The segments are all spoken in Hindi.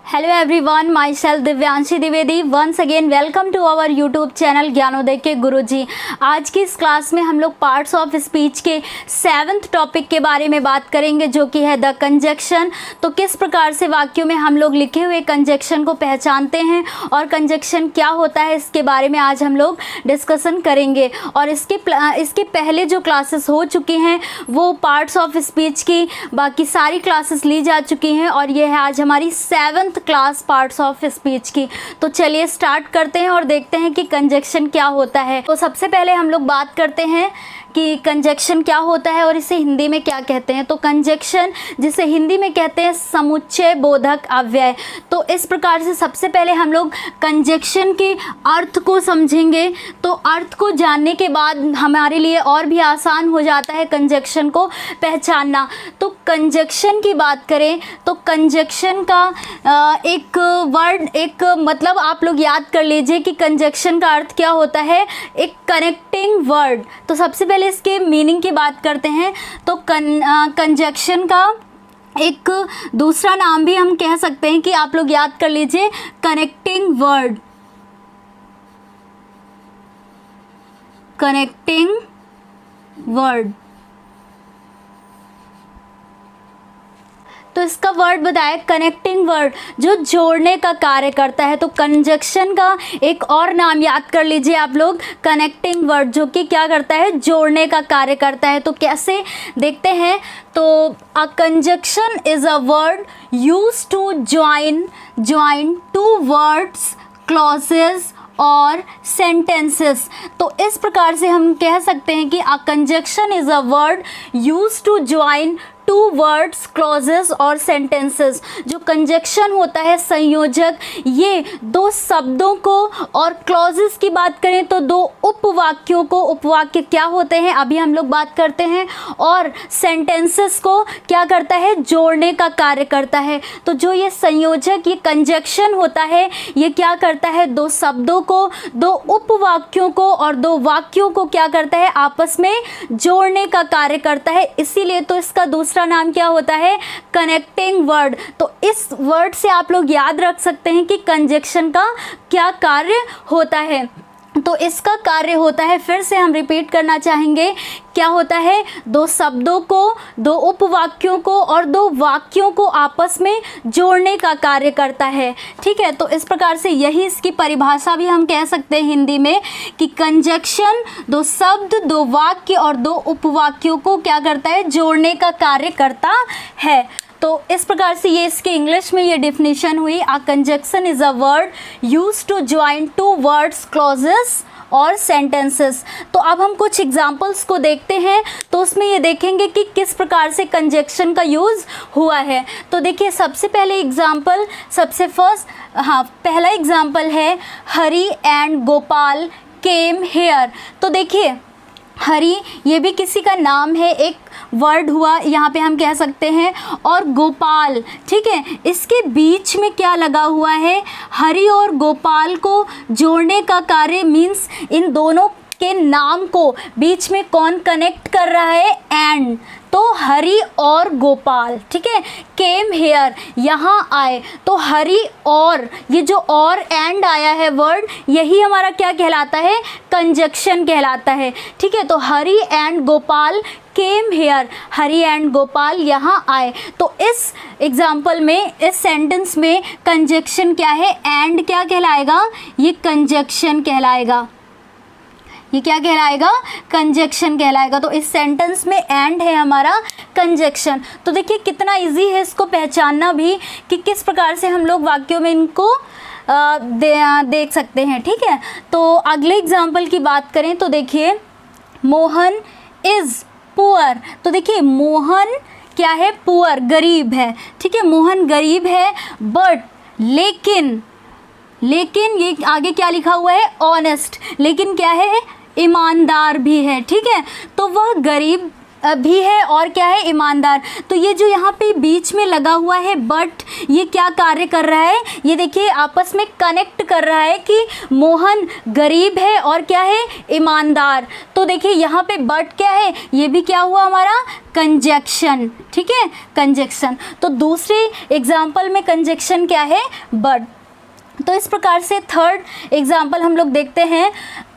Hello everyone, myself Divyanshi Dwivedi. Once again welcome to our YouTube channel Gyanoday के गुरुजी। आज की इस क्लास में हम लोग पार्ट्स ऑफ स्पीच के 7th टॉपिक के बारे में बात करेंगे, जो कि है द कंजक्शन। तो किस प्रकार से वाक्यों में हम लोग लिखे हुए कंजक्शन को पहचानते हैं और कंजक्शन क्या होता है, इसके बारे में आज हम लोग डिस्कशन करेंगे। और इसके पहले जो क्लासेस हो चुकी हैं वो पार्ट्स ऑफ स्पीच की बाकी सारी क्लासेस ली जा चुकी हैं, और ये है आज हमारी 7th class parts of speech की। तो चलिए स्टार्ट करते हैं और देखते हैं कि कंजक्शन क्या होता है। तो सबसे पहले हम लोग बात करते हैं कि कंजक्शन क्या होता है और इसे हिंदी में क्या कहते हैं। तो कंजक्शन, जिसे हिंदी में कहते हैं समुच्चय बोधक अव्यय। तो इस प्रकार से सबसे पहले हम लोग कंजक्शन के अर्थ को समझेंगे। तो अर्थ को जानने के बाद हमारे लिए और भी आसान हो जाता है कंजक्शन को पहचानना। तो कंजक्शन की बात करें तो कंजक्शन का एक वर्ड, एक मतलब आप लोग याद कर लीजिए कि कंजक्शन का अर्थ क्या होता है, एक कनेक्टिंग वर्ड। तो सबसे पहले इसके मीनिंग की बात करते हैं। तो कंजक्शन का एक दूसरा नाम भी हम कह सकते हैं कि आप लोग याद कर लीजिए, कनेक्टिंग वर्ड। कनेक्टिंग वर्ड, तो इसका वर्ड बताया कनेक्टिंग वर्ड, जो जोड़ने का कार्य करता है। तो कंजक्शन का एक और नाम याद कर लीजिए आप लोग, कनेक्टिंग वर्ड, जो कि क्या करता है, जोड़ने का कार्य करता है। तो कैसे देखते हैं। तो a conjunction is a word used to join two words, clauses और सेंटेंसेस। तो इस प्रकार से हम कह सकते हैं कि a conjunction is a word used to join two words, clauses और सेंटेंसेस। जो कंजक्शन होता है, संयोजक, ये दो शब्दों को, और क्लॉजेस की बात करें तो दो उपवाक्यों को, उपवाक्य क्या होते हैं अभी हम लोग बात करते हैं, और सेंटेंसेस को क्या करता है, जोड़ने का कार्य करता है। तो जो ये संयोजक, ये कंजक्शन होता है, ये क्या करता है, दो शब्दों को, दो उपवाक्यों को और दो वाक्यों को क्या करता है, आपस में जोड़ने का कार्य करता है। इसीलिए तो इसका दूसरा नाम क्या होता है, कनेक्टिंग वर्ड। तो इस वर्ड से आप लोग याद रख सकते हैं कि कंजक्शन का क्या कार्य होता है। तो इसका कार्य होता है, फिर से हम रिपीट करना चाहेंगे, क्या होता है, दो शब्दों को, दो उपवाक्यों को और दो वाक्यों को आपस में जोड़ने का कार्य करता है। ठीक है, तो इस प्रकार से यही इसकी परिभाषा भी हम कह सकते हैं हिंदी में कि कंजक्शन दो शब्द, दो वाक्य और दो उपवाक्यों को क्या करता है, जोड़ने का कार्य करता है। तो इस प्रकार से ये इसके इंग्लिश में ये डिफिनीशन हुई, a conjunction is a word used to join two words, clauses और सेंटेंसेस। तो अब हम कुछ एग्जाम्पल्स को देखते हैं, तो उसमें ये देखेंगे कि किस प्रकार से कंजक्शन का यूज़ हुआ है। तो देखिए, सबसे पहले एग्जाम्पल, पहला एग्जाम्पल है, हरी एंड गोपाल केम हेयर। तो देखिए, हरी ये भी किसी का नाम है, एक वर्ड हुआ यहाँ पे हम कह सकते हैं, और गोपाल, ठीक है, इसके बीच में क्या लगा हुआ है, हरी और गोपाल को जोड़ने का कार्य, मीन्स इन दोनों के नाम को बीच में कौन कनेक्ट कर रहा है, एंड। तो हरी और गोपाल, ठीक है, केम हेयर, यहाँ आए। तो हरी और, ये जो और एंड आया है वर्ड, यही हमारा क्या कहलाता है, कंजक्शन कहलाता है। ठीक है, तो Hari and Gopal came here, Hari and Gopal यहाँ आए। तो इस एग्जाम्पल में, इस सेंटेंस में कंजक्शन क्या है, एंड क्या कहलाएगा, ये कंजक्शन कहलाएगा। ये क्या कहलाएगा, कंजक्शन कहलाएगा। तो इस सेंटेंस में एंड है हमारा कंजक्शन। तो देखिए कितना इजी है इसको पहचानना भी, कि किस प्रकार से हम लोग वाक्यों में इनको देख सकते हैं। ठीक है, तो अगले एग्जाम्पल की बात करें तो देखिए, मोहन इज़ पुअर। तो देखिए, मोहन क्या है, पुअर, गरीब है। ठीक है, मोहन गरीब है, बट, लेकिन ये आगे क्या लिखा हुआ है, ऑनेस्ट, लेकिन क्या है, ईमानदार भी है। ठीक है, तो वह गरीब भी है और क्या है, ईमानदार। तो ये जो यहाँ पे बीच में लगा हुआ है बट, ये क्या कार्य कर रहा है, ये देखिए आपस में कनेक्ट कर रहा है कि मोहन गरीब है और क्या है, ईमानदार। तो देखिए यहाँ पे बट क्या है, ये भी क्या हुआ हमारा, कंजक्शन, ठीक है, कंजक्शन। तो दूसरे एग्जाम्पल में कंजक्शन क्या है, बट। तो इस प्रकार से थर्ड एग्जाम्पल हम लोग देखते हैं,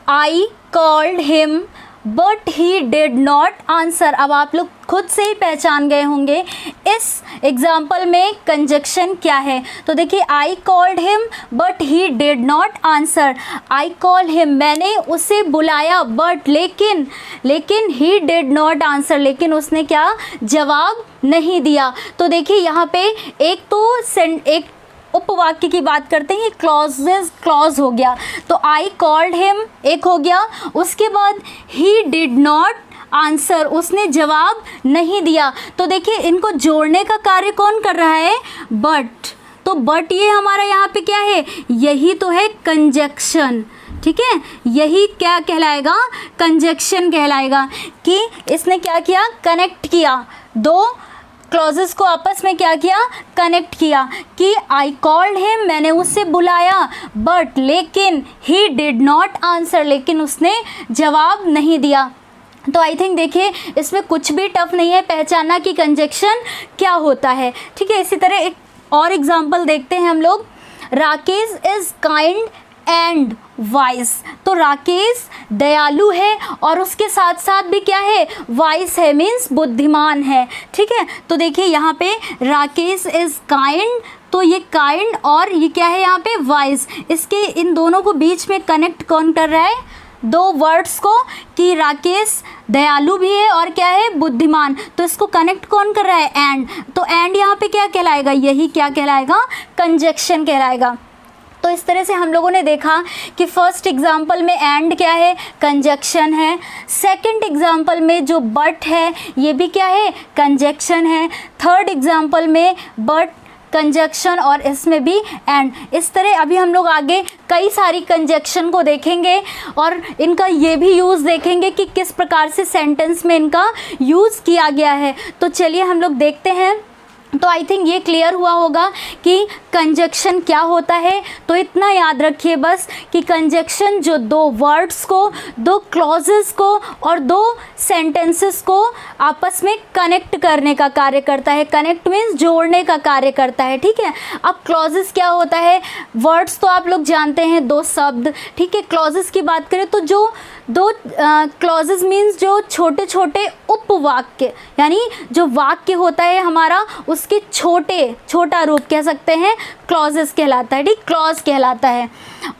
I called him but he did not answer. अब आप लोग खुद से ही पहचान गए होंगे इस एग्जाम्पल में कंजक्शन क्या है। तो देखिए I called him but he did not answer. I call him, मैंने उसे बुलाया, बट लेकिन ही डिड नॉट आंसर, लेकिन उसने क्या, जवाब नहीं दिया। तो देखिए यहाँ पे एक उपवाक्य की बात करते हैं, क्लॉज हो गया। तो आई कॉल्ड हिम एक हो गया, उसके बाद ही डिड नॉट आंसर, उसने जवाब नहीं दिया। तो देखिए इनको जोड़ने का कार्य कौन कर रहा है, बट। तो बट ये हमारा यहाँ पे क्या है, यही तो है कंजक्शन, ठीक है, यही क्या कहलाएगा, कंजक्शन कहलाएगा, कि इसने क्या किया, कनेक्ट किया, दो क्लॉजेस को आपस में क्या किया, कनेक्ट किया, कि आई कॉल्ड हिम, मैंने उससे बुलाया, बट लेकिन ही डिड नॉट आंसर, लेकिन उसने जवाब नहीं दिया। तो आई थिंक देखिए इसमें कुछ भी टफ नहीं है पहचानना कि कंजक्शन क्या होता है, ठीक है। इसी तरह एक और एग्जाम्पल देखते हैं हम लोग, Rakesh is kind and vice. तो राकेश दयालु है और उसके साथ साथ भी क्या है, वाइस है, मीन्स बुद्धिमान है, ठीक है। तो देखिए यहाँ पे राकेश इज़ काइंड, तो ये काइंड और ये क्या है यहाँ पे, वाइस। इसके इन दोनों को बीच में कनेक्ट कौन कर रहा है, दो वर्ड्स को, कि राकेश दयालु भी है और क्या है, बुद्धिमान। तो इसको कनेक्ट कौन कर रहा है, एंड। तो एंड यहाँ पे क्या कहलाएगा, यही क्या कहलाएगा, कंजक्शन कहलाएगा। तो इस तरह से हम लोगों ने देखा कि फर्स्ट एग्जाम्पल में एंड क्या है, कंजक्शन है। सेकंड एग्जाम्पल में जो बट है ये भी क्या है, कंजक्शन है। थर्ड एग्जाम्पल में बट, कंजक्शन और इसमें भी एंड। इस तरह अभी हम लोग आगे कई सारी कंजक्शन को देखेंगे और इनका ये भी यूज़ देखेंगे कि किस प्रकार से सेंटेंस में इनका यूज़ किया गया है। तो चलिए हम लोग देखते हैं। तो आई थिंक ये क्लियर हुआ होगा कि कंजक्शन क्या होता है। तो इतना याद रखिए बस कि कंजक्शन जो दो वर्ड्स को, दो क्लॉजेस को और दो सेंटेंसेस को आपस में कनेक्ट करने का कार्य करता है। कनेक्ट मीन्स जोड़ने का कार्य करता है, ठीक है। अब क्लॉजेस क्या होता है, वर्ड्स तो आप लोग जानते हैं, दो शब्द, ठीक है। क्लॉजेस की बात करें तो जो दो क्लॉजेस मीन्स जो छोटे छोटे उपवाक्य, यानी जो वाक्य होता है हमारा उसके छोटा रूप कह सकते हैं, क्लॉजेस कहलाता है, ठीक, क्लॉज कहलाता है।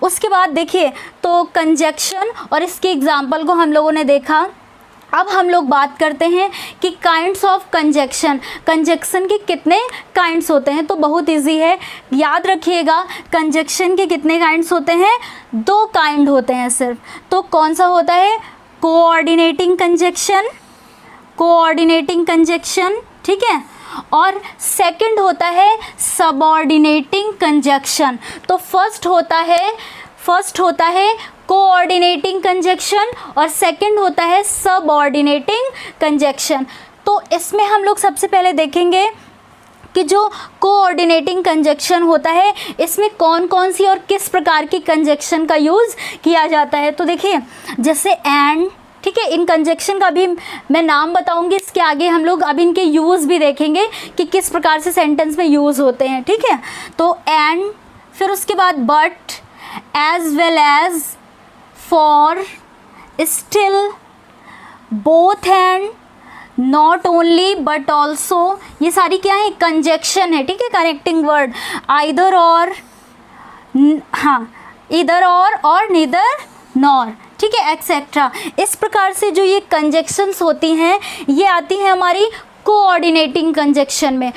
उसके बाद देखिए तो कंजक्शन और इसके एग्जाम्पल को हम लोगों ने देखा। अब हम लोग बात करते हैं कि काइंड्स ऑफ कंजक्शन, कंजक्शन के कितने काइंड्स होते हैं। तो बहुत इजी है, याद रखिएगा कंजक्शन के कितने काइंड्स होते हैं, दो काइंड होते हैं सिर्फ। तो कौन सा होता है, कोऑर्डिनेटिंग कंजक्शन, ठीक है, और सेकंड होता है सबऑर्डिनेटिंग कंजक्शन। तो फर्स्ट होता है कोऑर्डिनेटिंग कंजक्शन और सेकंड होता है सबऑर्डिनेटिंग कंजक्शन। तो इसमें हम लोग सबसे पहले देखेंगे कि जो कोऑर्डिनेटिंग कंजक्शन होता है इसमें कौन कौन सी और किस प्रकार की कंजक्शन का यूज़ किया जाता है। तो देखिए जैसे एंड, ठीक है, इन कंजक्शन का भी मैं नाम बताऊंगी, इसके आगे हम लोग अब इनके यूज़ भी देखेंगे कि किस प्रकार से सेंटेंस में यूज़ होते हैं, ठीक है। तो एंड, फिर उसके बाद but, as well as, for, still, both and, not only but also, ये सारी क्या है, कंजक्शन है, ठीक है, कनेक्टिंग वर्ड। आइदर और, हाँ, इधर और नीदर नॉर, ठीक है, एक्सेट्रा। इस प्रकार से जो ये कंजक्शंस होती हैं ये आती हैं हमारी कोऑर्डिनेटिंग कंजक्शन में,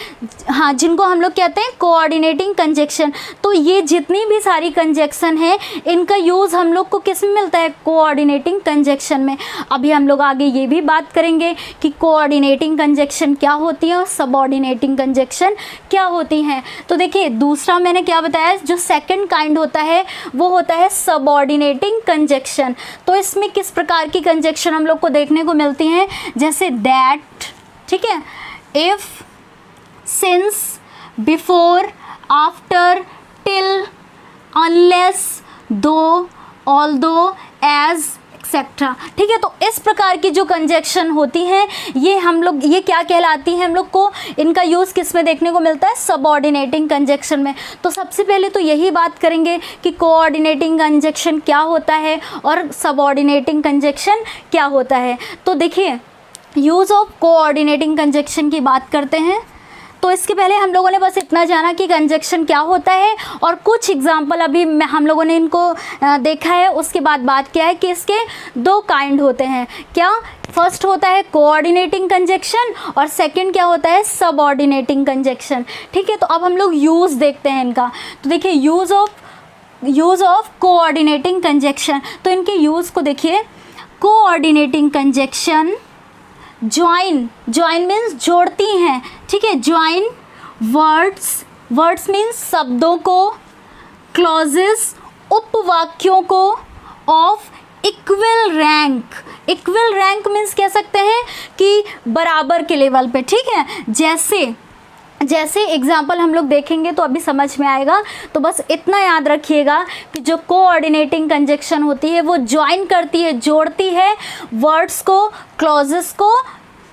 हाँ, जिनको हम लोग कहते हैं कोऑर्डिनेटिंग कंजक्शन। तो ये जितनी भी सारी कंजक्शन है इनका यूज़ हम लोग को किस में मिलता है, कोऑर्डिनेटिंग कंजक्शन में। अभी हम लोग आगे ये भी बात करेंगे कि कोऑर्डिनेटिंग कंजक्शन क्या होती है और सबऑर्डिनेटिंग कंजक्शन क्या होती हैं। तो देखिए दूसरा मैंने क्या बताया, जो सेकंड काइंड होता है वो होता है सबऑर्डिनेटिंग कंजक्शन। तो इसमें किस प्रकार की कंजक्शन हम लोग को देखने को मिलती हैं, जैसे दैट, ठीक है, if, since, before, after, till, unless, दो, ऑल्दो, एज, एक्सेट्रा। ठीक है, तो इस प्रकार की जो कंजक्शन होती हैं ये हम लोग, ये क्या कहलाती हैं, हम लोग को इनका यूज़ किस में देखने को मिलता है, सबऑर्डिनेटिंग कंजक्शन में। तो सबसे पहले तो यही बात करेंगे कि कोऑर्डिनेटिंग कंजक्शन क्या होता है और सबऑर्डिनेटिंग कंजक्शन क्या होता है। तो देखिए यूज़ ऑफ कोऑर्डिनेटिंग कंजक्शन की बात करते हैं। तो इसके पहले हम लोगों ने बस इतना जाना कि कंजक्शन क्या होता है और कुछ एग्जाम्पल अभी हम लोगों ने इनको देखा है। उसके बाद बात किया है कि इसके दो काइंड होते हैं। क्या, फर्स्ट होता है कोऑर्डिनेटिंग कंजक्शन और सेकंड क्या होता है, सबऑर्डिनेटिंग कंजक्शन। ठीक है, तो अब हम लोग यूज़ देखते हैं इनका। तो देखिए यूज़ ऑफ कोऑर्डिनेटिंग कंजक्शन, तो इनके यूज़ को देखिए। कोऑर्डिनेटिंग कंजक्शन, ज्वाइन मीन्स जोड़ती हैं, ठीक है, ज्वाइन वर्ड्स मीन्स शब्दों को, क्लॉजेस उपवाक्यों को, ऑफ इक्वल रैंक मीन्स कह सकते हैं कि बराबर के लेवल पे। ठीक है, जैसे एग्जाम्पल हम लोग देखेंगे तो अभी समझ में आएगा। तो बस इतना याद रखिएगा कि जो कोऑर्डिनेटिंग कंजक्शन होती है वो ज्वाइन करती है, जोड़ती है वर्ड्स को, क्लॉजेस को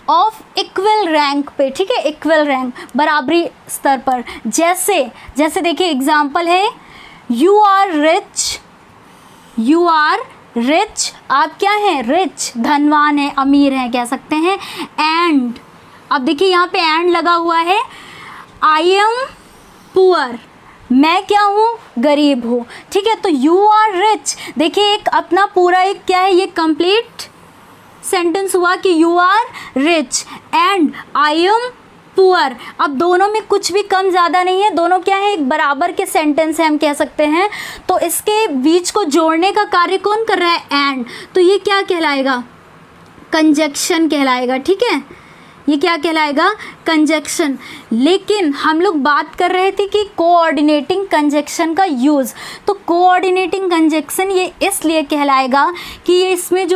ऑफ इक्वल रैंक पे। ठीक है, इक्वल रैंक, बराबरी स्तर पर। जैसे देखिए एग्जाम्पल है, यू आर रिच, आप क्या हैं, रिच, धनवान है, अमीर हैं कह सकते हैं। एंड, अब देखिए यहाँ पे एंड लगा हुआ है, आई एम पुअर, मैं क्या हूँ, गरीब हूँ। ठीक है, तो यू आर रिच, देखिए एक अपना पूरा एक क्या है, ये कंप्लीट सेंटेंस हुआ कि you are rich and I am poor. अब दोनों में कुछ भी कम ज़्यादा नहीं है, दोनों क्या है, एक बराबर के सेंटेंस है हम कह सकते हैं। तो इसके बीच को जोड़ने का कार्य कौन कर रहा है, एंड। तो ये क्या कहलाएगा, कंजक्शन कहलाएगा। ठीक है, ये क्या कहलाएगा, कंजक्शन। लेकिन हम लोग बात कर रहे थे कि कोऑर्डिनेटिंग कंजक्शन का यूज़। तो कोऑर्डिनेटिंग कंजक्शन ये इसलिए कहलाएगा कि ये इसमें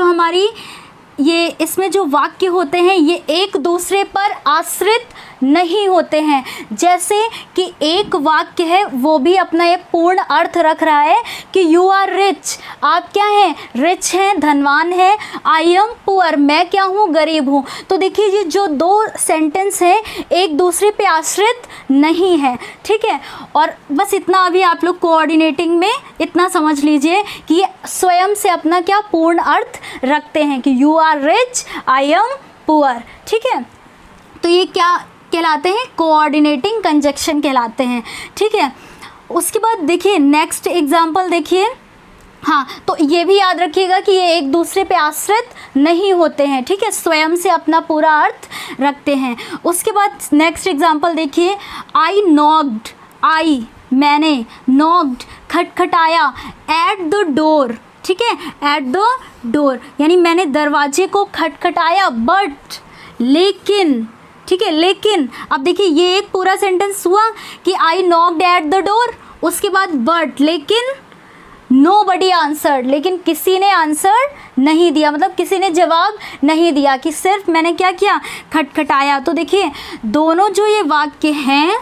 जो वाक्य होते हैं ये एक दूसरे पर आश्रित नहीं होते हैं। जैसे कि एक वाक्य है वो भी अपना एक पूर्ण अर्थ रख रहा है कि यू आर रिच, आप क्या हैं, रिच हैं, धनवान हैं। आई एम पुअर, मैं क्या हूँ, गरीब हूँ। तो देखिए ये जो दो सेंटेंस हैं एक दूसरे पे आश्रित नहीं है। ठीक है, और बस इतना अभी आप लोग कोऑर्डिनेटिंग में इतना समझ लीजिए कि ये स्वयं से अपना क्या पूर्ण अर्थ रखते हैं कि you are rich, I am poor. ठीक है, तो ये क्या कहलाते हैं, कोऑर्डिनेटिंग कंजक्शन कहलाते हैं। ठीक है, उसके बाद देखिए नेक्स्ट एग्जाम्पल देखिए। हाँ, तो ये भी याद रखिएगा कि ये एक दूसरे पे आश्रित नहीं होते हैं। ठीक है, स्वयं से अपना पूरा अर्थ रखते हैं। उसके बाद नेक्स्ट एग्जाम्पल देखिए, आई नॉक्ड, मैंने, नॉक्ड खटखटाया, एट द डोर। ठीक है, एट द डोर यानी मैंने दरवाजे को खटखटाया, बट, लेकिन। ठीक है, लेकिन अब देखिए ये एक पूरा सेंटेंस हुआ कि आई नॉक्ड एट द डोर, उसके बाद बट, लेकिन नोबडी आंसर्ड, लेकिन किसी ने आंसर नहीं दिया, मतलब किसी ने जवाब नहीं दिया, कि सिर्फ मैंने क्या किया, खटखटाया। तो देखिए दोनों जो ये वाक्य हैं,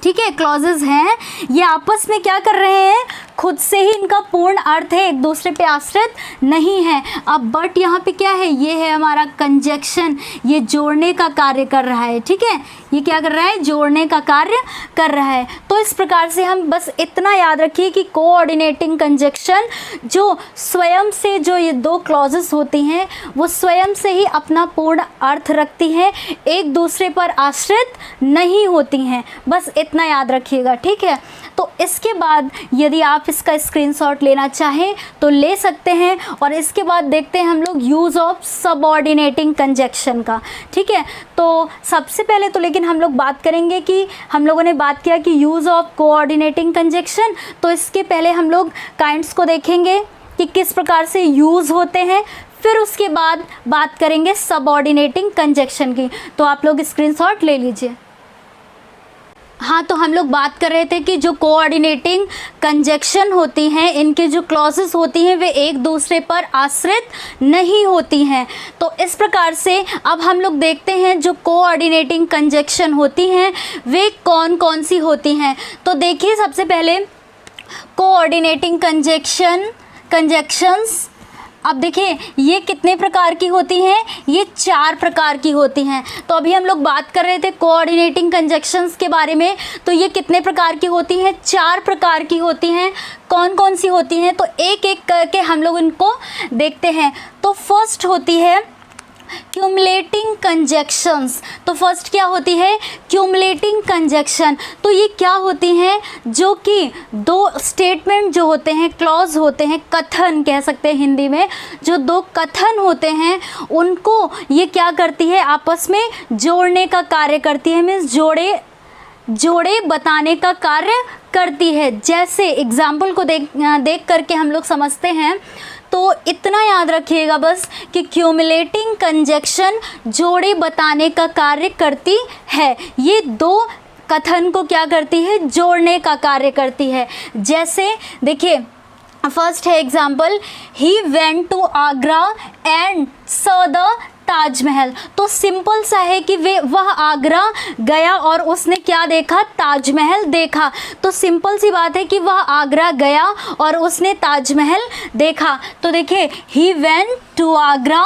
ठीक है, क्लॉजेज हैं, ये आपस में क्या कर रहे हैं, खुद से ही इनका पूर्ण अर्थ है, एक दूसरे पे आश्रित नहीं है। अब बट यहाँ पे क्या है, ये है हमारा कंजक्शन, ये जोड़ने का कार्य कर रहा है। ठीक है, ये क्या कर रहा है, जोड़ने का कार्य कर रहा है। तो इस प्रकार से हम बस इतना याद रखिए कि कोऑर्डिनेटिंग कंजक्शन जो स्वयं से, जो ये दो क्लॉजेस होती हैं वो स्वयं से ही अपना पूर्ण अर्थ रखती हैं, एक दूसरे पर आश्रित नहीं होती हैं। बस इतना याद रखिएगा। ठीक है, तो इसके बाद यदि आप इसका स्क्रीनशॉट लेना चाहें तो ले सकते हैं। और इसके बाद देखते हैं हम लोग यूज़ ऑफ सबऑर्डिनेटिंग कंजक्शन का। ठीक है, तो सबसे पहले तो लेकिन हम लोग बात करेंगे कि हम लोगों ने बात किया कि यूज़ ऑफ कोऑर्डिनेटिंग कंजक्शन, तो इसके पहले हम लोग काइंड्स को देखेंगे कि किस प्रकार से यूज़ होते हैं, फिर उसके बाद बात करेंगे सबऑर्डिनेटिंग कंजक्शन की। तो आप लोग स्क्रीनशॉट ले लीजिए। हाँ, तो हम लोग बात कर रहे थे कि जो कोऑर्डिनेटिंग कंजक्शन होती हैं, इनके जो क्लॉजेस होती हैं वे एक दूसरे पर आश्रित नहीं होती हैं। तो इस प्रकार से अब हम लोग देखते हैं जो कोऑर्डिनेटिंग कंजक्शन होती हैं वे कौन कौन सी होती हैं। तो देखिए, सबसे पहले कोऑर्डिनेटिंग कंजक्शंस, अब देखिए ये कितने प्रकार की होती हैं, ये 4 प्रकार की होती हैं। तो अभी हम लोग बात कर रहे थे कोऑर्डिनेटिंग कंजक्शंस के बारे में, तो ये कितने प्रकार की होती हैं, 4 प्रकार की होती हैं। कौन कौन सी होती हैं, तो एक एक करके हम लोग इनको देखते हैं। तो फर्स्ट होती है क्यूमुलेटिंग कंजक्शंस। तो फर्स्ट क्या होती है, क्यूमुलेटिंग कंजक्शन। तो ये क्या होती हैं, जो कि 2 स्टेटमेंट जो होते हैं, क्लॉज होते हैं, कथन कह सकते हैं हिंदी में, जो 2 कथन होते हैं उनको ये क्या करती है, आपस में जोड़ने का कार्य करती है। मीन्स जोड़े बताने का कार्य करती है। जैसे एग्जाम्पल को देख करके हम लोग समझते हैं, तो इतना याद रखिएगा बस कि क्यूमुलेटिंग कंजक्शन जोड़े बताने का कार्य करती है। ये 2 कथन को क्या करती है, जोड़ने का कार्य करती है। जैसे देखिए, फर्स्ट है example, he went to Agra and saw the Taj Mahal. तो सिंपल सा है कि वह आगरा गया और उसने क्या देखा, ताजमहल देखा। तो सिंपल सी बात है कि वह आगरा गया और उसने ताजमहल देखा। तो देखिए, he went to Agra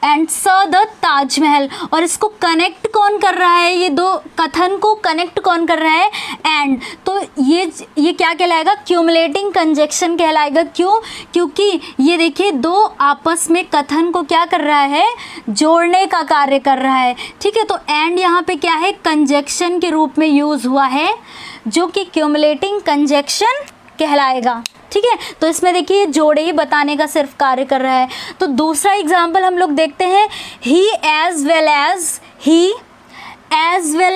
and saw the Taj Mahal, और इसको कनेक्ट कौन कर रहा है, ये 2 कथन को कनेक्ट कौन कर रहा है, एंड। तो ये क्या कहलाएगा, क्यूमुलेटिंग कंजक्शन कहलाएगा। क्यों, क्योंकि ये देखिए 2 आपस में कथन को क्या कर रहा है, जोड़ने का कार्य कर रहा है। ठीक है, तो एंड यहाँ पे क्या है, कंजक्शन के रूप में यूज़ हुआ है, जो कि क्यूमुलेटिंग कंजक्शन कहलाएगा। ठीक है, तो इसमें देखिए जोड़े ही बताने का सिर्फ कार्य कर रहा है। तो दूसरा एग्जाम्पल हम लोग देखते हैं, ही एज वेल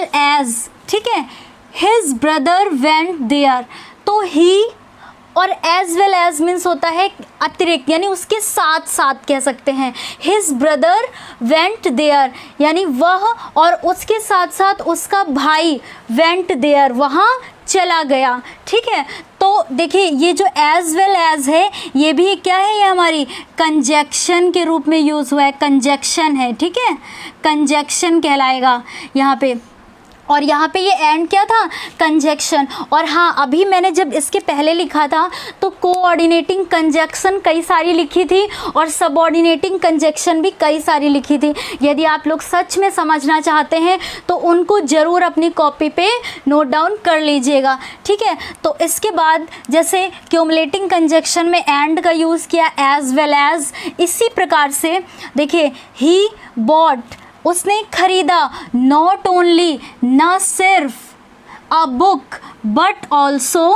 एज, ठीक है, हिज ब्रदर वेंट देयर। तो ही और एज वेल एज मीन्स होता है अतिरिक्त, यानी उसके साथ साथ कह सकते हैं। हिज ब्रदर वेंट देयर, यानी वह और उसके साथ साथ उसका भाई वेंट देयर, वहाँ चला गया। ठीक है, तो देखिए ये जो एज वेल एज है, ये भी क्या है, ये हमारी कंजक्शन के रूप में यूज़ हुआ है, कंजक्शन है। ठीक है, कंजक्शन कहलाएगा यहाँ पे। और यहाँ पे ये एंड क्या था, कंजक्शन। और हाँ, अभी मैंने जब इसके पहले लिखा था तो कोऑर्डिनेटिंग कंजक्शन कई सारी लिखी थी और सबऑर्डिनेटिंग कंजक्शन भी कई सारी लिखी थी। यदि आप लोग सच में समझना चाहते हैं तो उनको ज़रूर अपनी कॉपी पे नोट डाउन कर लीजिएगा। ठीक है, तो इसके बाद जैसे क्यूमुलेटिंग कंजक्शन में एंड का यूज़ किया, एज वेल एज। इसी प्रकार से देखिए, ही बॉट, उसने खरीदा, नॉट ओनली, न सिर्फ, a book but also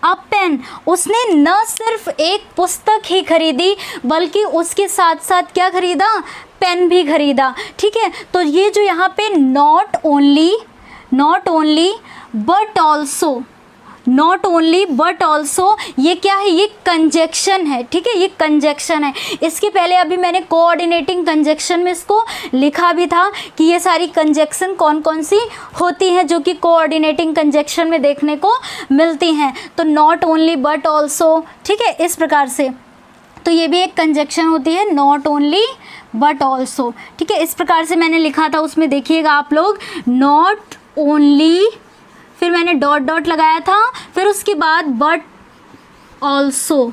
a pen, उसने न सिर्फ एक पुस्तक ही खरीदी बल्कि उसके साथ साथ क्या खरीदा, पेन भी खरीदा। ठीक है, तो ये जो यहाँ पे not only but also, not only but also, ये क्या है, ये कंजक्शन है। ठीक है, ये कंजक्शन है। इसके पहले अभी मैंने कोऑर्डिनेटिंग कंजक्शन में इसको लिखा भी था कि ये सारी कंजक्शन कौन कौन सी होती हैं जो कि कोऑर्डिनेटिंग कंजक्शन में देखने को मिलती हैं। तो नॉट ओनली बट ऑल्सो, ठीक है, इस प्रकार से। तो ये भी एक कंजक्शन होती है, नॉट ओनली बट ऑल्सो। ठीक है, इस प्रकार से मैंने लिखा था, उसमें देखिएगा आप लोग, नॉट ओनली, फिर मैंने डॉट डॉट लगाया था, फिर उसके बाद बट ऑल्सो,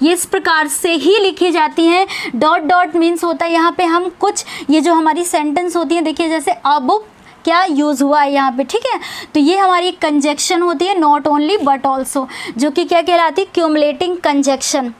ये इस प्रकार से ही लिखी जाती हैं। डॉट डॉट मीन्स होता है यहाँ पे हम कुछ, ये जो हमारी सेंटेंस होती है, देखिए जैसे अ बुक क्या यूज़ हुआ है यहाँ पे। ठीक है, तो ये हमारी कंजक्शन होती है, नॉट ओनली बट ऑल्सो, जो कि क्या कहलाती है, क्यूमुलेटिंग कंजक्शन।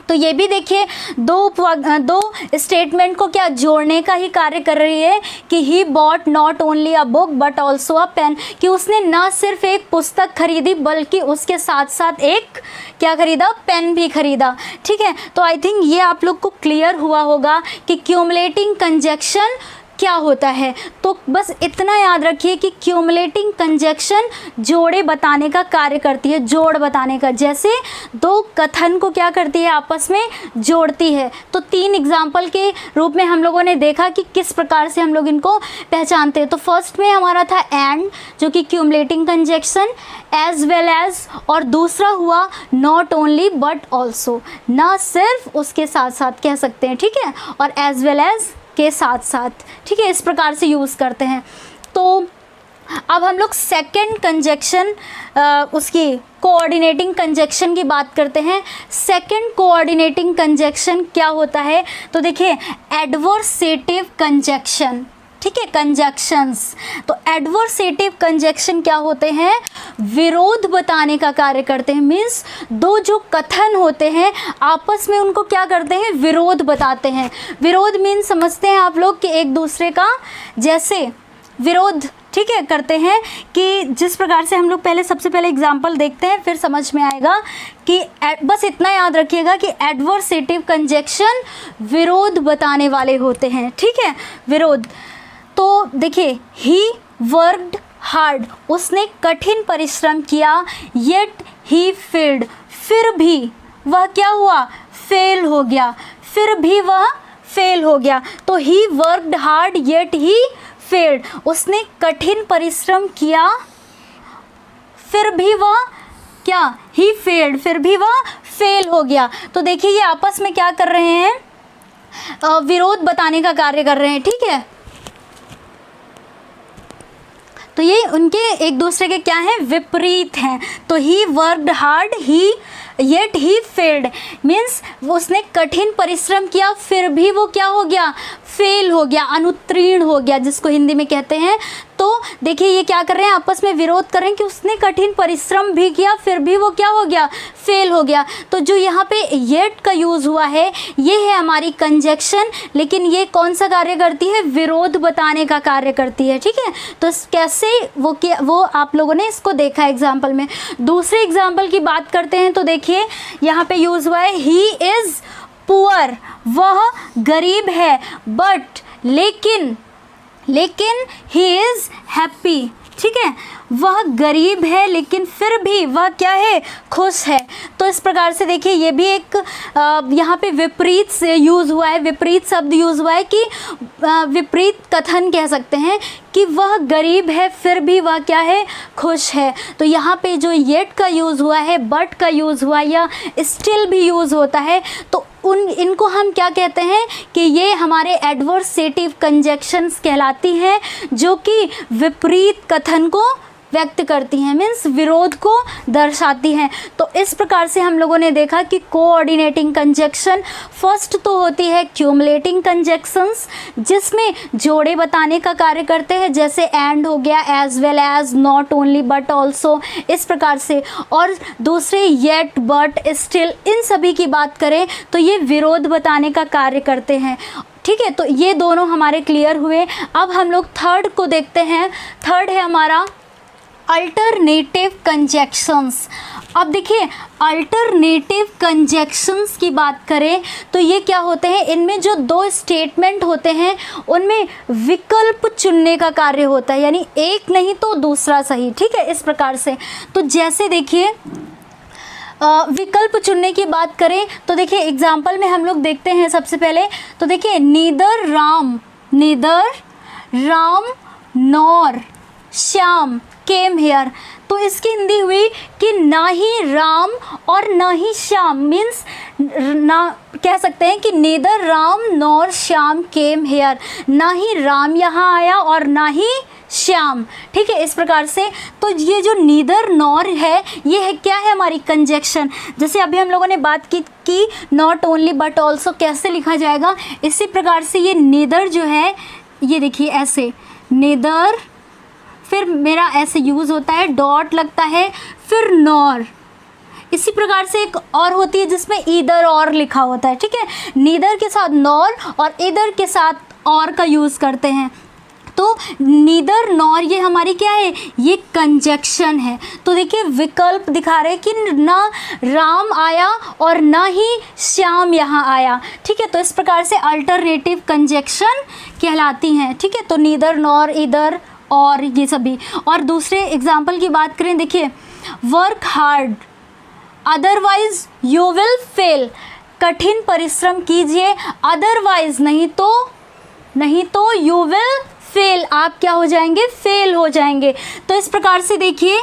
तो तो ये भी देखिए दो स्टेटमेंट को क्या जोड़ने का ही कार्य कर रही है कि he bought not only a book but also a pen, कि उसने ना सिर्फ एक पुस्तक खरीदी बल्कि उसके साथ साथ एक क्या खरीदा, पेन भी खरीदा। ठीक है, तो आई थिंक ये आप लोग को क्लियर हुआ होगा कि क्यूमुलेटिंग कंजक्शन क्या होता है। तो बस इतना याद रखिए कि क्यूमुलेटिंग कंजक्शन जोड़े बताने का कार्य करती है, जोड़ बताने का, जैसे दो कथन को क्या करती है, आपस में जोड़ती है। तो 3 एग्जाम्पल के रूप में हम लोगों ने देखा कि किस प्रकार से हम लोग इनको पहचानते हैं। तो फर्स्ट में हमारा था एंड जो कि क्यूमुलेटिंग कंजक्शन, एज वेल एज, और दूसरा हुआ नॉट ओनली बट ऑल्सो, ना सिर्फ उसके साथ साथ कह सकते हैं। ठीक है, और एज वेल एज के साथ साथ। ठीक है, इस प्रकार से यूज़ करते हैं। तो अब हम लोग सेकंड कंजक्शन उसकी कोऑर्डिनेटिंग कंजक्शन की बात करते हैं। सेकंड कोऑर्डिनेटिंग कंजक्शन क्या होता है, तो देखिए एडवर्सेटिव कंजक्शन। ठीक है, कंजक्शंस, तो एडवर्सेटिव कंजक्शन क्या होते हैं, विरोध बताने का कार्य करते हैं। मीन्स दो जो कथन होते हैं आपस में उनको क्या करते हैं, विरोध बताते हैं। विरोध मीन्स समझते हैं आप लोग कि एक दूसरे का जैसे विरोध, ठीक है, करते हैं कि जिस प्रकार से हम लोग पहले सबसे पहले एग्जाम्पल देखते हैं फिर समझ में आएगा कि बस इतना याद रखिएगा कि एडवर्सेटिव कंजक्शन विरोध बताने वाले होते हैं। ठीक है, विरोध। तो देखिए ही वर्कड हार्ड, उसने कठिन परिश्रम किया, येट ही फेल्ड, फिर भी वह क्या हुआ, फेल हो गया, फिर भी वह फेल हो गया। तो he worked hard yet he failed, उसने कठिन परिश्रम किया फिर भी वह क्या, ही फेल्ड, फिर भी वह फेल हो गया। तो देखिए ये आपस में क्या कर रहे हैं, विरोध बताने का कार्य कर रहे हैं। ठीक है, तो ये उनके एक दूसरे के क्या हैं, विपरीत हैं। तो he worked hard he yet he failed, means उसने कठिन परिश्रम किया फिर भी वो क्या हो गया, फेल हो गया, अनुत्तीर्ण हो गया, जिसको हिंदी में कहते हैं। तो देखिए ये क्या कर रहे हैं, आपस में विरोध कर रहे हैं कि उसने कठिन परिश्रम भी किया फिर भी वो क्या हो गया, फेल हो गया। तो जो यहाँ पे येट का यूज़ हुआ है ये है हमारी कंजक्शन, लेकिन ये कौन सा कार्य करती है, विरोध बताने का कार्य करती है। ठीक है, तो कैसे वो आप लोगों ने इसको देखा एग्जाम्पल में। दूसरे एग्जाम्पल की बात करते हैं तो देखिए यहाँ पे यूज़ हुआ है ही इज़ पुअर, वह गरीब है, बट लेकिन ही इज़ हैप्पी। ठीक है, वह गरीब है लेकिन फिर भी वह क्या है, खुश है। तो इस प्रकार से देखिए ये भी एक यहाँ पे विपरीत से यूज़ हुआ है, विपरीत शब्द यूज़ हुआ है कि विपरीत कथन कह सकते हैं कि वह गरीब है फिर भी वह क्या है, खुश है। तो यहाँ पे जो येट का यूज़ हुआ है, बट का यूज़ हुआ या स्टिल भी यूज़ होता है, तो इनको हम क्या कहते हैं कि ये हमारे एडवर्सेटिव कंजक्शंस कहलाती हैं, जो कि विपरीत कथन को व्यक्त करती हैं, मीन्स विरोध को दर्शाती हैं। तो इस प्रकार से हम लोगों ने देखा कि कोऑर्डिनेटिंग कंजक्शन फर्स्ट तो होती है क्यूमुलेटिंग कंजक्शंस, जिसमें जोड़े बताने का कार्य करते हैं, जैसे एंड हो गया, as well as, not only but also, इस प्रकार से। और दूसरे येट, बट, स्टिल, इन सभी की बात करें तो ये विरोध बताने का कार्य करते हैं। ठीक है, तो ये दोनों हमारे क्लियर हुए। अब हम लोग थर्ड को देखते हैं। थर्ड है हमारा अल्टरनेटिव कंजक्शंस। अब देखिए अल्टरनेटिव कंजक्शंस की बात करें तो ये क्या होते हैं, इनमें जो दो स्टेटमेंट होते हैं उनमें विकल्प चुनने का कार्य होता है, यानी एक नहीं तो दूसरा सही। ठीक है, इस प्रकार से। तो जैसे देखिए विकल्प चुनने की बात करें तो देखिए एग्जाम्पल में हम लोग देखते हैं सबसे पहले। तो देखिए neither Ram nor Shyam came here. तो इसकी हिंदी हुई कि ना ही राम और ना ही श्याम, मीन्स ना कह सकते हैं कि neither Ram nor Shyam came here, ना ही राम यहाँ आया और ना ही श्याम। ठीक है, इस प्रकार से। तो ये जो नीदर नॉर है ये है क्या है, हमारी कंजक्शन। जैसे अभी हम लोगों ने बात की कि नॉट ओनली बट ऑल्सो कैसे लिखा जाएगा, इसी प्रकार से ये नीदर जो है, ये देखिए ऐसे नीदर, फिर मेरा ऐसे यूज़ होता है, डॉट लगता है, फिर नॉर, इसी प्रकार से एक और होती है जिसमें ईदर और लिखा होता है, ठीक है। नीदर के साथ नॉर और ईदर के साथ और का यूज़ करते हैं। तो नीदर नॉर ये हमारी क्या है, ये कंजक्शन है। तो देखिए विकल्प दिखा रहे हैं कि ना राम आया और ना ही श्याम यहाँ आया, ठीक है। तो इस प्रकार से अल्टरनेटिव कंजक्शन कहलाती हैं, ठीक है। तो नीदर नॉर ईदर और ये सभी। और दूसरे एग्जाम्पल की बात करें, देखिए work hard otherwise you will fail, कठिन परिश्रम कीजिए अदरवाइज नहीं तो यू विल फेल, आप क्या हो जाएंगे, फेल हो जाएंगे। तो इस प्रकार से देखिए,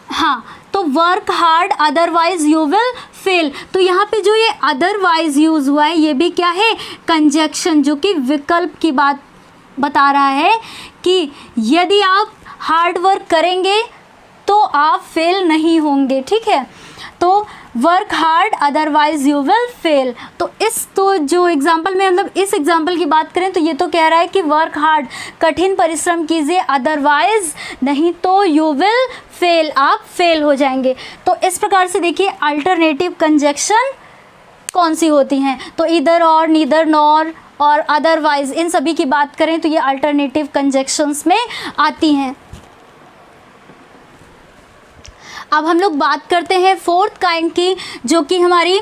हाँ, तो work hard otherwise you will fail. तो यहाँ पे जो ये अदरवाइज यूज हुआ है ये भी क्या है, कंजक्शन, जो कि विकल्प की बात बता रहा है कि यदि आप हार्ड वर्क करेंगे तो आप फेल नहीं होंगे, ठीक है। तो work hard otherwise you will fail. तो जो एग्जाम्पल में मतलब इस एग्जाम्पल की बात करें तो ये तो कह रहा है कि वर्क हार्ड, कठिन परिश्रम कीजिए अदरवाइज नहीं तो यू विल फेल, आप फेल हो जाएंगे। तो इस प्रकार से देखिए अल्टरनेटिव कंजक्शन कौन सी होती हैं, तो इधर और, नीदर नॉर और अदरवाइज, इन सभी की बात करें तो ये अल्टरनेटिव कंजक्शंस में आती हैं। अब हम लोग बात करते हैं फोर्थ काइंड की, जो कि हमारी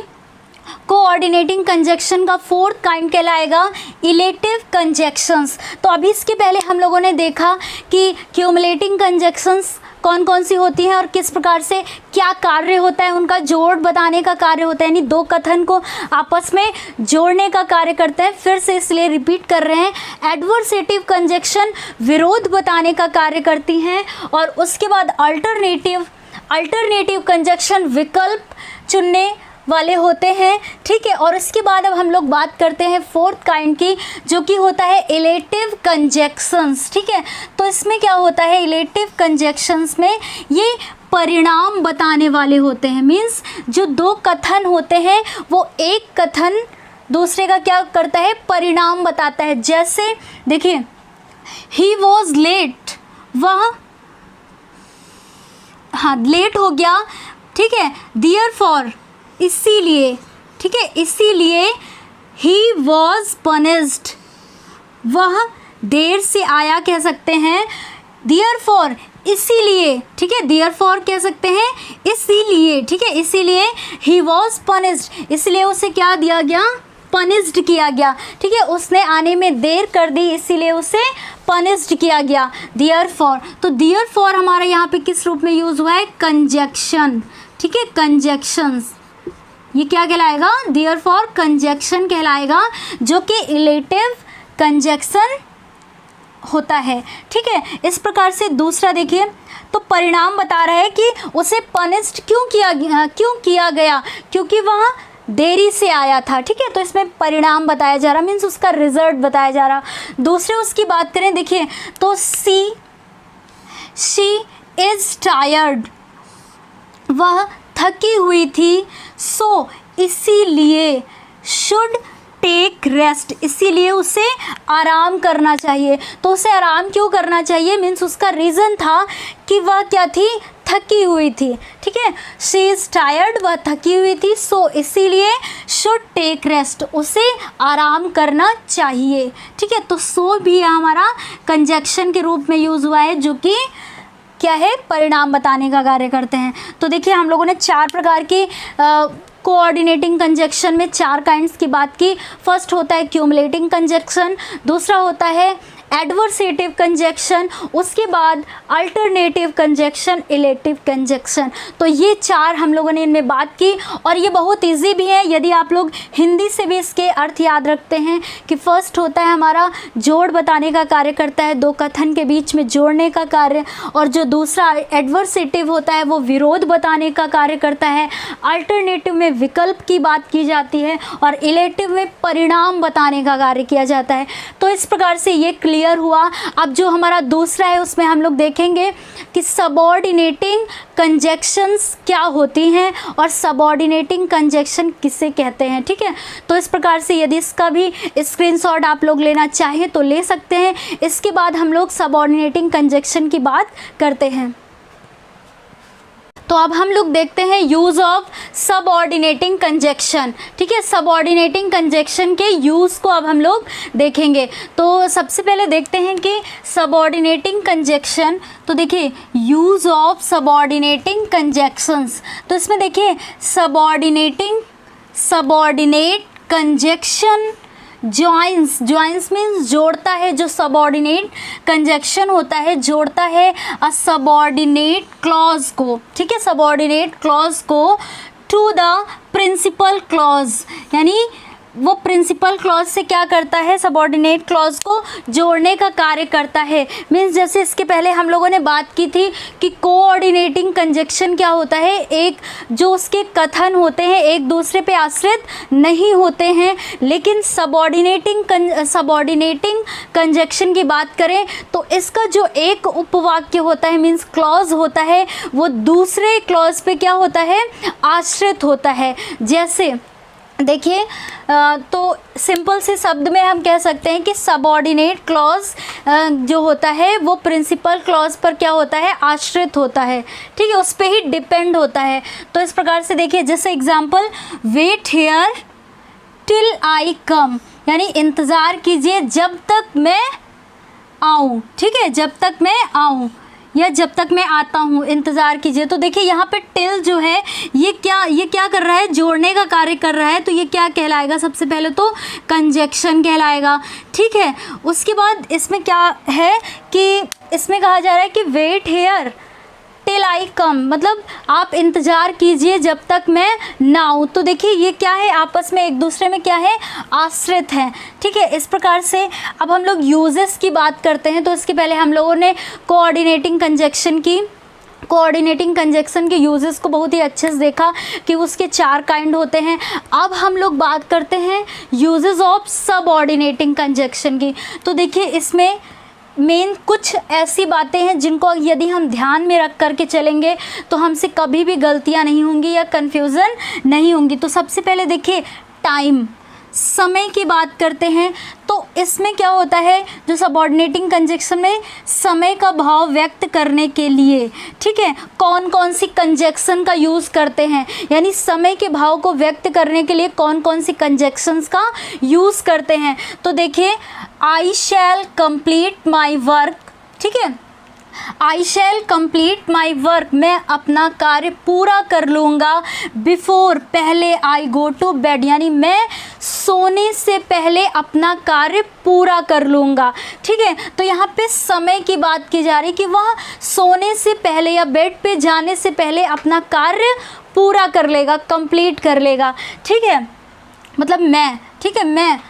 कोऑर्डिनेटिंग कंजक्शन का फोर्थ काइंड कहलाएगा इलेटिव कंजक्शंस। तो अभी इसके पहले हम लोगों ने देखा कि क्यूमुलेटिंग कंजक्शंस कौन कौन सी होती हैं और किस प्रकार से क्या कार्य होता है, उनका जोड़ बताने का कार्य होता है, यानी दो कथन को आपस में जोड़ने का कार्य करते हैं। फिर से इसलिए रिपीट कर रहे हैं। एडवर्सेटिव कंजक्शन विरोध बताने का कार्य करती हैं और उसके बाद अल्टरनेटिव कंजक्शन विकल्प चुनने वाले होते हैं, ठीक है। और इसके बाद अब हम लोग बात करते हैं फोर्थ काइंड की, जो कि होता है इलेटिव कंजक्शंस, ठीक है। तो इसमें क्या होता है, इलेटिव कंजक्शंस में ये परिणाम बताने वाले होते हैं। मीन्स जो दो कथन होते हैं वो एक कथन दूसरे का क्या करता है, परिणाम बताता है। जैसे देखिए ही वॉज लेट, वह लेट हो गया, ठीक है। देयरफॉर, इसीलिए, ठीक है, इसीलिए ही वॉज पनिश्ड, वह देर से आया कह सकते हैं। देयरफॉर, इसीलिए, ठीक है, देयरफॉर कह सकते हैं इसीलिए, ठीक है, इसीलिए ही वॉज पनिश्ड, इसलिए उसे क्या दिया गया, पनिश्ड किया गया, ठीक है। उसने आने में देर कर दी इसीलिए उसे पनिश्ड किया गया। देयरफॉर, तो देयरफॉर हमारा यहाँ पे किस रूप में यूज़ हुआ है, कंजक्शन, ठीक है, कंजक्शंस। ये क्या कहलाएगा, देयरफॉर कंजक्शन कहलाएगा, जो कि इलेटिव कंजक्शन होता है, ठीक है। इस प्रकार से दूसरा देखिए, तो परिणाम बता रहा है कि उसे पनिश्ड क्यों किया गया, क्योंकि वह देरी से आया था, ठीक है। तो इसमें परिणाम बताया जा रहा, मीन्स उसका रिजल्ट बताया जा रहा। दूसरे उसकी बात करें, देखिए तो शी इज़ टायर्ड, वह थकी हुई थी। सो, इसीलिए, शुड टेक रेस्ट, इसीलिए उसे आराम करना चाहिए। तो उसे आराम क्यों करना चाहिए, मीन्स उसका रीज़न था कि वह क्या थी, थकी हुई थी, ठीक है। शी इज़ टायर्ड, वह थकी हुई थी। सो, इसीलिए शुड टेक रेस्ट, उसे आराम करना चाहिए, ठीक है। तो सो भी हमारा कंजक्शन के रूप में यूज़ हुआ है, जो कि क्या है, परिणाम बताने का कार्य करते हैं। तो देखिए हम लोगों ने चार प्रकार की कोऑर्डिनेटिंग कंजक्शन में चार काइंड्स की बात की। फर्स्ट होता है क्यूमुलेटिंग कंजक्शन, दूसरा होता है एडवर्सेटिव कंजक्शन, उसके बाद अल्टरनेटिव कंजक्शन, इलेटिव कंजक्शन। तो ये चार हम लोगों ने इनमें बात की और ये बहुत इजी भी है यदि आप लोग हिंदी से भी इसके अर्थ याद रखते हैं कि फर्स्ट होता है हमारा जोड़ बताने का कार्य करता है, दो कथन के बीच में जोड़ने का कार्य, और जो दूसरा एडवर्सेटिव होता है वो विरोध बताने का कार्य करता है, अल्टरनेटिव में विकल्प की बात की जाती है और इलेटिव में परिणाम बताने का कार्य किया जाता है। तो इस प्रकार से ये क्लियर हुआ। अब जो हमारा दूसरा है उसमें हम लोग देखेंगे कि सबऑर्डिनेटिंग कंजक्शंस क्या होती हैं और सबऑर्डिनेटिंग कंजक्शन किसे कहते हैं, ठीक है। तो इस प्रकार से यदि इसका भी स्क्रीनशॉट आप लोग लेना चाहें तो ले सकते हैं। इसके बाद हम लोग सबऑर्डिनेटिंग कंजक्शन की बात करते हैं। तो तो अब हम लोग देखते हैं यूज़ ऑफ सबऑर्डिनेटिंग कंजक्शन। ठीक है, सबऑर्डिनेटिंग कंजक्शन के यूज़ को अब हम लोग देखेंगे। तो सबसे पहले देखते हैं कि सबऑर्डिनेटिंग कंजक्शन, तो देखिए यूज़ ऑफ सबऑर्डिनेटिंग कंजक्शंस। तो इसमें देखिए सबऑर्डिनेट कंजक्शन जॉइंस मीन्स जोड़ता है, जो सबऑर्डिनेट कंजक्शन होता है जोड़ता है अ सबऑर्डिनेट क्लॉज को। ठीक है, सबऑर्डिनेट क्लॉज को टू द प्रिंसिपल क्लॉज, यानी वो प्रिंसिपल क्लॉज से क्या करता है, सबऑर्डिनेट क्लॉज को जोड़ने का कार्य करता है। मीन्स जैसे इसके पहले हम लोगों ने बात की थी कि कोऑर्डिनेटिंग कंजक्शन क्या होता है, एक जो उसके कथन होते हैं एक दूसरे पे आश्रित नहीं होते हैं, लेकिन सबऑर्डिनेटिंग कंजक्शन की बात करें तो इसका जो एक उपवाक्य होता है मीन्स क्लॉज होता है वो दूसरे क्लॉज पे क्या होता है, आश्रित होता है। जैसे देखिए तो सिंपल से शब्द में हम कह सकते हैं कि सबऑर्डिनेट क्लॉज जो होता है वो प्रिंसिपल क्लॉज पर क्या होता है, आश्रित होता है। ठीक है, उस पर ही डिपेंड होता है। तो इस प्रकार से देखिए जैसे example, wait here till I come, यानी इंतज़ार कीजिए जब तक मैं आऊँ। ठीक है, जब तक मैं आऊँ या जब तक मैं आता हूँ, इंतज़ार कीजिए। तो देखिए यहाँ पे टिल जो है ये क्या कर रहा है, जोड़ने का कार्य कर रहा है। तो ये क्या कहलाएगा, सबसे पहले तो कंजक्शन कहलाएगा। ठीक है, उसके बाद इसमें क्या है कि इसमें कहा जा रहा है कि वेट हेयर टिल आई कम, मतलब आप इंतज़ार कीजिए जब तक मैं ना आऊँ। तो देखिए ये क्या है, आपस में एक दूसरे में क्या है, आश्रित हैं। ठीक है, इस प्रकार से अब हम लोग यूजेस की बात करते हैं। तो इसके पहले हम लोगों ने कोऑर्डिनेटिंग कंजक्शन के यूजेस को बहुत ही अच्छे से देखा कि उसके 4 काइंड होते हैं। अब हम लोग बात करते हैं यूजेस ऑफ सबऑर्डिनेटिंग कंजक्शन की। तो देखिए इसमें मेन कुछ ऐसी बातें हैं जिनको यदि हम ध्यान में रख करके चलेंगे तो हमसे कभी भी गलतियां नहीं होंगी या कन्फ्यूज़न नहीं होंगी। तो सबसे पहले देखिए टाइम, समय की बात करते हैं। तो इसमें क्या होता है, जो सबऑर्डिनेटिंग कंजक्शन में समय का भाव व्यक्त करने के लिए, ठीक है, कौन कौन सी कंजक्शन का यूज़ करते हैं, यानी समय के भाव को व्यक्त करने के लिए कौन कौन सी कंजक्शंस का यूज़ करते हैं। तो देखिए आई शैल कंप्लीट माई वर्क। ठीक है, आई शैल कंप्लीट माई वर्क, मैं अपना कार्य पूरा कर लूँगा। बिफोर, पहले, आई गो टू बेड, यानी मैं सोने से पहले अपना कार्य पूरा कर लूँगा। ठीक है, तो यहाँ पे समय की बात की जा रही कि वह सोने से पहले या बेड पे जाने से पहले अपना कार्य पूरा कर लेगा, कंप्लीट कर लेगा। ठीक है, मतलब मैं, ठीक है, मैं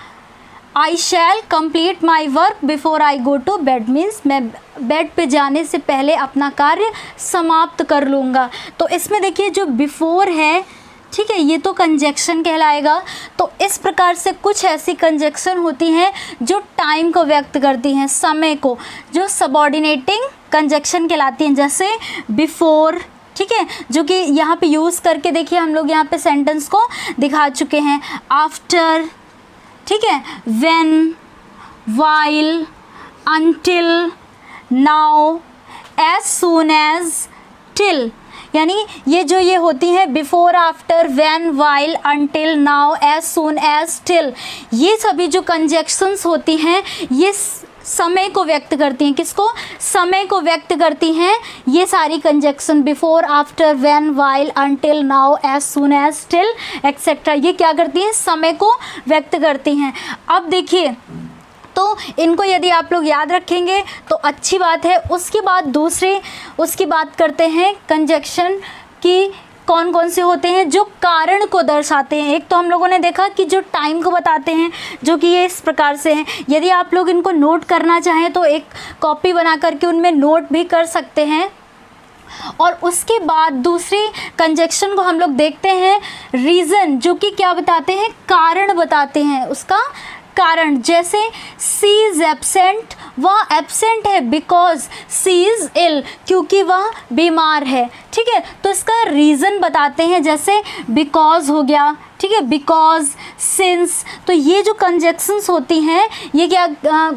I shall complete my work before I go to bed, means मैं बेड पे जाने से पहले अपना कार्य समाप्त कर लूँगा। तो इसमें देखिए जो बिफोर है, ठीक है, ये तो कंजक्शन कहलाएगा। तो इस प्रकार से कुछ ऐसी कंजक्शन होती हैं जो टाइम को व्यक्त करती हैं, समय को, जो सबऑर्डिनेटिंग कंजक्शन कहलाती हैं। जैसे बिफोर, ठीक है, जो कि यहाँ पे यूज़ करके देखिए हम लोग यहाँ पे सेंटेंस को दिखा चुके हैं। आफ्टर, ठीक है, when, while, until, now, as soon as, till, यानी ये होती हैं before, after, when, while, until, now, as soon as, till, ये सभी जो कंजक्शंस होती हैं ये समय को व्यक्त करती हैं। किसको, समय को व्यक्त करती हैं ये सारी conjunction, before, after, when, while, until, now, as soon as, till, etcetera, ये क्या करती हैं, समय को व्यक्त करती हैं। अब देखिए तो इनको यदि आप लोग याद रखेंगे तो अच्छी बात है। उसके बाद उसकी बात करते हैं कंजक्शन की कौन कौन से होते हैं जो कारण को दर्शाते हैं। एक तो हम लोगों ने देखा कि जो टाइम को बताते हैं, जो कि ये इस प्रकार से हैं। यदि आप लोग इनको नोट करना चाहें तो एक कॉपी बना करके उनमें नोट भी कर सकते हैं। और उसके बाद दूसरी कंजक्शन को हम लोग देखते हैं रीज़न, जो कि क्या बताते हैं, कारण बताते हैं, उसका कारण। जैसे सी इज़ एब्सेंट, वह एब्सेंट है बिकॉज सी इज़ इल, क्योंकि वह बीमार है। ठीक है, तो इसका रीज़न बताते हैं, जैसे बिकॉज हो गया, ठीक है, बिकॉज, सिंस। तो ये जो कंजक्शंस होती हैं ये क्या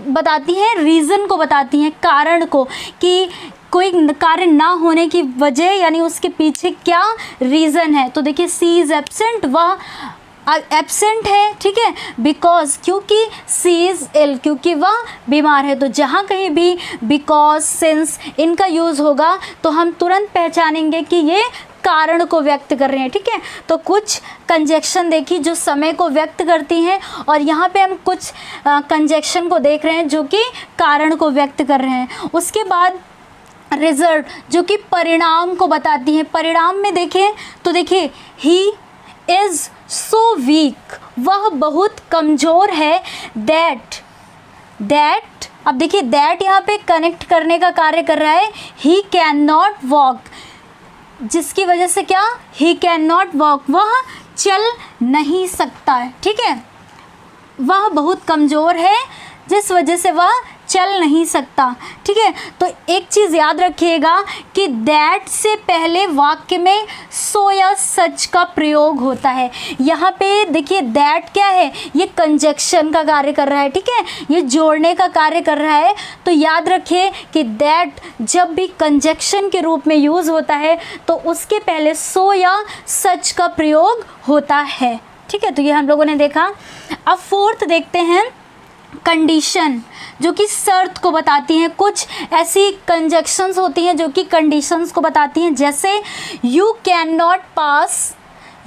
बताती हैं, रीज़न को बताती हैं, कारण को, कि कोई कार्य ना होने की वजह यानी उसके पीछे क्या रीज़न है। तो देखिए सी इज़ एब्सेंट, वह एब्सेंट है, ठीक है, बिकॉज क्योंकि सी इज़ इल, क्योंकि वह बीमार है। तो जहाँ कहीं भी बिकॉज, सिंस इनका यूज़ होगा तो हम तुरंत पहचानेंगे कि ये कारण को व्यक्त कर रहे हैं, ठीक है। तो कुछ कंजक्शन देखी जो समय को व्यक्त करती हैं, और यहाँ पे हम कुछ कंजक्शन को देख रहे हैं जो कि कारण को व्यक्त कर रहे हैं। उसके बाद रिजल्ट जो कि परिणाम को बताती हैं। परिणाम में देखें तो देखिए ही इज़ सो वीक, वह बहुत कमज़ोर है। दैट अब देखिए दैट यहाँ पे कनेक्ट करने का कार्य कर रहा है। ही कैन नॉट वॉक, जिसकी वजह से क्या, ही कैन नॉट वॉक, वह चल नहीं सकता है, ठीक है। वह बहुत कमज़ोर है जिस वजह से वह चल नहीं सकता, ठीक है। तो एक चीज़ याद रखिएगा कि दैट से पहले वाक्य में सो या सच का प्रयोग होता है। यहाँ पे देखिए दैट क्या है, ये कंजक्शन का कार्य कर रहा है, ठीक है, ये जोड़ने का कार्य कर रहा है। तो याद रखिए कि दैट जब भी कंजक्शन के रूप में यूज़ होता है तो उसके पहले सो या सच का प्रयोग होता है, ठीक है। तो ये हम लोगों ने देखा। अब फोर्थ देखते हैं, कंडीशन जो कि शर्त को बताती हैं। कुछ ऐसी कंजक्शंस होती हैं जो कि कंडीशंस को बताती हैं, जैसे you can not pass,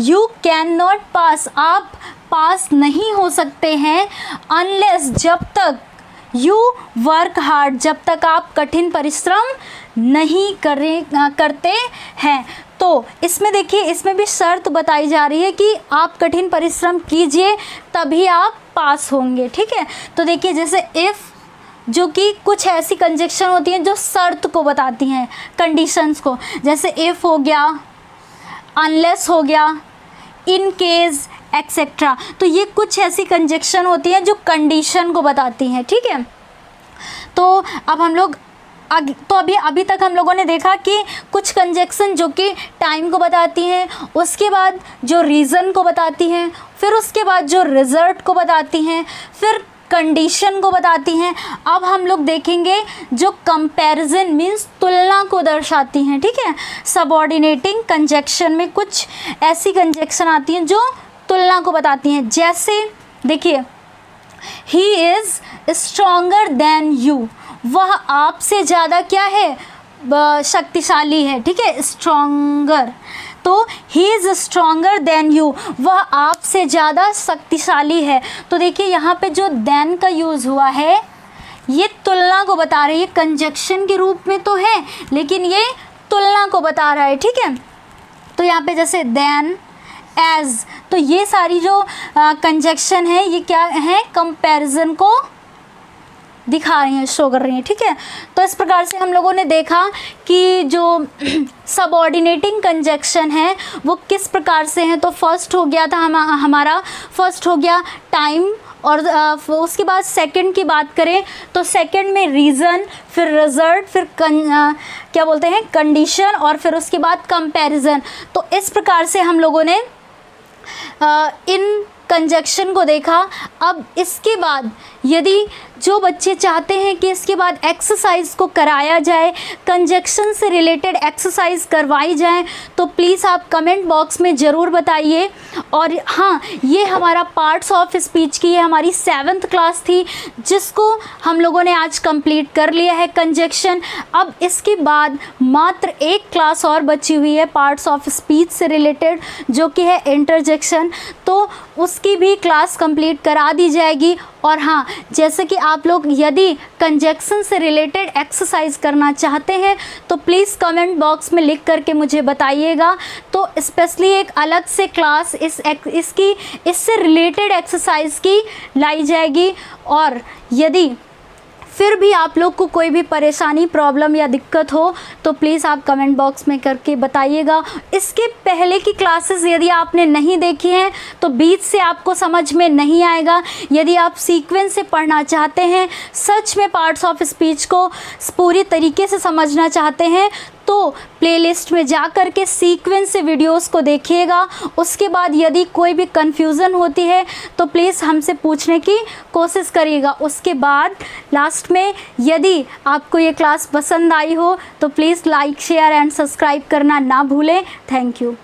you can not pass, आप पास नहीं हो सकते हैं, अनलेस जब तक यू वर्क हार्ड, जब तक आप कठिन परिश्रम नहीं करते हैं। तो इसमें देखिए इसमें भी शर्त बताई जा रही है कि आप कठिन परिश्रम कीजिए तभी आप पास होंगे, ठीक है। तो देखिए जैसे इफ़ जो कि कुछ ऐसी कंजक्शन होती हैं जो शर्त को बताती हैं, कंडीशंस को, जैसे इफ़ हो गया, अनलेस हो गया, इन केस एक्सेट्रा। तो ये कुछ ऐसी कंजक्शन होती हैं जो कंडीशन को बताती हैं, ठीक है। तो अब हम लोग अभी तक हम लोगों ने देखा कि कुछ कंजक्शन जो कि टाइम को बताती हैं, उसके बाद जो रीज़न को बताती हैं, फिर उसके बाद जो रिज़ल्ट को बताती हैं, फिर कंडीशन को बताती हैं। अब हम लोग देखेंगे जो कंपैरिजन मीन्स तुलना को दर्शाती हैं, ठीक है। सबऑर्डिनेटिंग कंजक्शन में कुछ ऐसी कंजक्शन आती हैं जो तुलना को बताती हैं, जैसे देखिए he is stronger than you, वह आपसे ज़्यादा क्या है, शक्तिशाली है, ठीक है, स्ट्रॉन्गर। तो he is stronger than you, वह आपसे ज़्यादा शक्तिशाली है। तो देखिए यहाँ पे जो देन का यूज़ हुआ है ये तुलना को बता रही है, कंजक्शन के रूप में तो है लेकिन ये तुलना को बता रहा है, ठीक है। तो यहाँ पे जैसे देन, एज, तो ये सारी जो कंजक्शन है ये क्या है, कंपैरिजन को दिखा रही हैं, शो कर रही हैं, ठीक है। तो इस प्रकार से हम लोगों ने देखा कि जो सबऑर्डिनेटिंग कंजक्शन है वो किस प्रकार से हैं। तो फर्स्ट हो गया था हमारा फर्स्ट हो गया टाइम, और उसके बाद सेकंड की बात करें तो सेकंड में रीज़न, फिर रिजल्ट, फिर क्या बोलते हैं कंडीशन, और फिर उसके बाद कंपैरिजन। तो इस प्रकार से हम लोगों ने इन कंजक्शन को देखा। अब इसके बाद यदि जो बच्चे चाहते हैं कि इसके बाद एक्सरसाइज को कराया जाए, कंजक्शन से रिलेटेड एक्सरसाइज करवाई जाए, तो प्लीज़ आप कमेंट बॉक्स में ज़रूर बताइए। और हाँ, ये हमारा पार्ट्स ऑफ स्पीच की ये हमारी 7th क्लास थी जिसको हम लोगों ने आज कंप्लीट कर लिया है कंजक्शन। अब इसके बाद मात्र एक क्लास और बची हुई है पार्ट्स ऑफ स्पीच से रिलेटेड जो कि है इंटरजेक्शन, तो उसकी भी क्लास कंप्लीट करा दी जाएगी। और हाँ, जैसे कि आप लोग यदि कंजक्शन से रिलेटेड एक्सरसाइज करना चाहते हैं तो प्लीज़ कमेंट बॉक्स में लिख करके मुझे बताइएगा, तो स्पेशली एक अलग से क्लास इससे रिलेटेड एक्सरसाइज की लाई जाएगी। और यदि फिर भी आप लोग को कोई भी परेशानी, प्रॉब्लम या दिक्कत हो तो प्लीज़ आप कमेंट बॉक्स में करके बताइएगा। इसके पहले की क्लासेस यदि आपने नहीं देखी हैं तो बीच से आपको समझ में नहीं आएगा। यदि आप सीक्वेंस से पढ़ना चाहते हैं, सच में पार्ट्स ऑफ स्पीच को पूरी तरीके से समझना चाहते हैं, तो प्लेलिस्ट में जा कर के सीक्वेंस से वीडियोस को देखिएगा। उसके बाद यदि कोई भी कन्फ्यूज़न होती है तो प्लीज़ हमसे पूछने की कोशिश करिएगा। उसके बाद लास्ट में यदि आपको ये क्लास पसंद आई हो तो please like share and subscribe करना ना भूलें। Thank you.